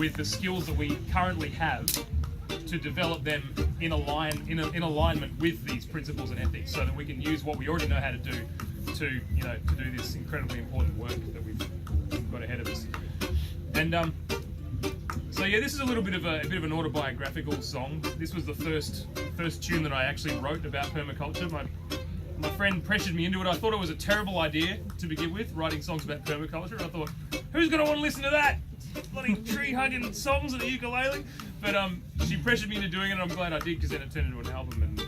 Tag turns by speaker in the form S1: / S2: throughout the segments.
S1: with the skills that we currently have to develop them in alignment with these principles and ethics, so that we can use what we already know how to do to do this incredibly important work that we've got ahead of us. And so yeah, this is a little bit of an autobiographical song. This was the first tune that I actually wrote about permaculture. My friend pressured me into it. I thought it was a terrible idea to begin with, writing songs about permaculture. And I thought, who's going to want to listen to that? Bloody tree-hugging songs and a ukulele. But she pressured me into doing it, and I'm glad I did, because then it turned into an album, and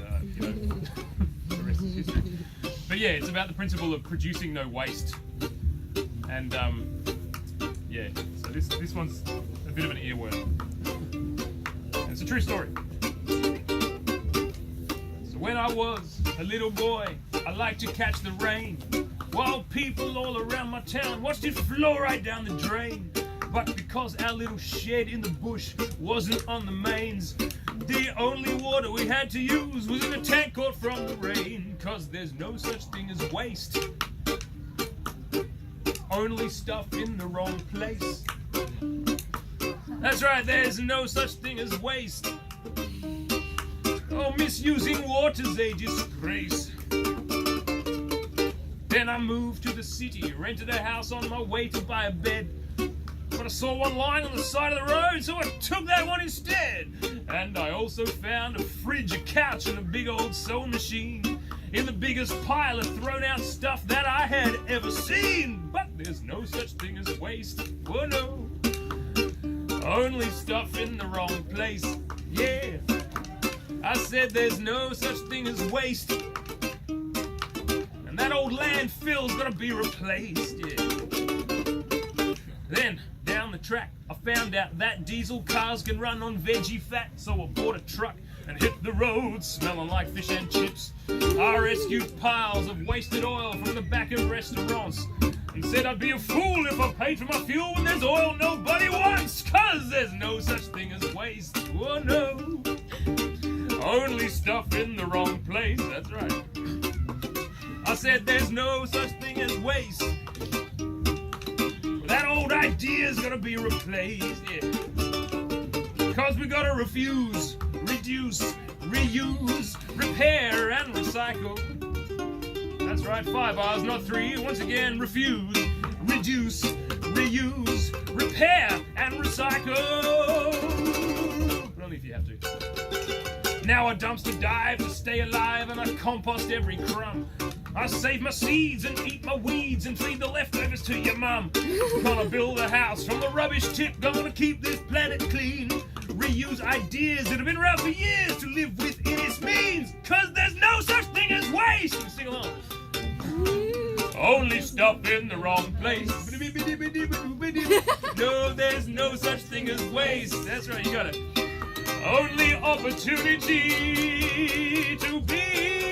S1: the rest is history. But yeah, it's about the principle of producing no waste. And yeah, so this one's a bit of an earworm. And it's a true story. So when I was a little boy, I liked to catch the rain, while people all around my town watched it flow right down the drain. But because our little shed in the bush wasn't on the mains, the only water we had to use was in a tank caught from the rain. 'Cause there's no such thing as waste, only stuff in the wrong place. That's right, there's no such thing as waste. Oh, misusing water's a disgrace. Then I moved to the city, rented a house on my way to buy a bed. But I saw one lying on the side of the road, so I took that one instead. And I also found a fridge, a couch, and a big old sewing machine in the biggest pile of thrown out stuff that I had ever seen. But there's no such thing as waste, oh no, only stuff in the wrong place. Yeah, I said there's no such thing as waste, and that old landfill's gonna be replaced. Yeah. Then down the track I found out that diesel cars can run on veggie fat, so I bought a truck and hit the road smelling like fish and chips. I rescued piles of wasted oil from the back of restaurants and said I'd be a fool if I paid for my fuel when there's oil nobody wants. 'Cause there's no such thing as waste, oh no, only stuff in the wrong place. That's right, I said there's no such thing as waste, that old idea's gonna be replaced. Yeah, 'cause we gotta refuse, reduce, reuse, repair and recycle. That's right, 5 R's, not 3. Once again, refuse, reduce, reuse, repair and recycle. But only if you have to. Now I dumpster dive to stay alive, and I compost every crumb. I save my seeds and eat my weeds and feed the leftovers to your mum. Gonna build a house from the rubbish tip, gonna keep this planet clean. Reuse ideas that have been around for years to live within its means. 'Cause there's no such thing as waste. Sing along. Only stuff in the wrong place. No, there's no such thing as waste. That's right, you got it. Only opportunity to be